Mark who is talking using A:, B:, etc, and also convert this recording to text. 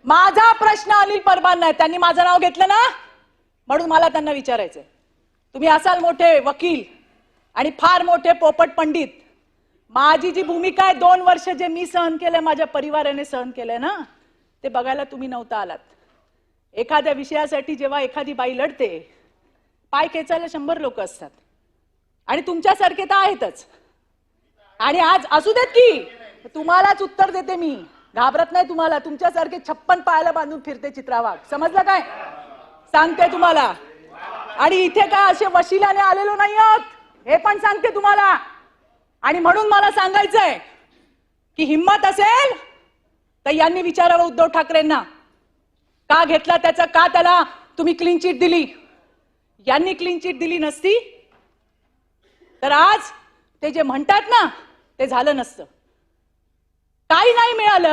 A: माझा प्रश्न अनिल परबांना नाही, त्यांनी माझं नाव घेतलं ना, म्हणून मला त्यांना विचारायचंय. तुम्ही असाल मोठे वकील आणि फार मोठे पोपट पंडित. माझी जी भूमिका आहे, 2 वर्ष जे मी सहन केलंय, माझ्या परिवाराने सहन केलंय ना, ते बघायला तुम्ही नव्हता आलात. एखाद्या विषयासाठी जेव्हा एखादी बाई लढते, पाय खेचायला 100 लोक असतात आणि तुमच्यासारखे तर आहेतच. आणि आज असू देत की तुम्हालाच उत्तर देते मी, घाबरत नाही तुम्हाला. तुमच्यासारखे 56 पायाला बांधून फिरते चित्रा वाघ, समजलं काय? सांगते तुम्हाला. आणि इथे काय असे वशिल्याने आलेलो नाही आहोत, हे पण सांगते तुम्हाला. आणि म्हणून मला सांगायचंय की हिम्मत असेल तर यांनी विचारावं उद्धव ठाकरेंना, का घेतला त्याचा, का त्याला तुम्ही क्लीन चिट दिली. यांनी क्लीन चिट दिली नसती तर आज ते जे म्हणतात ना, ते झालं नसतं. काही नाही मिळालं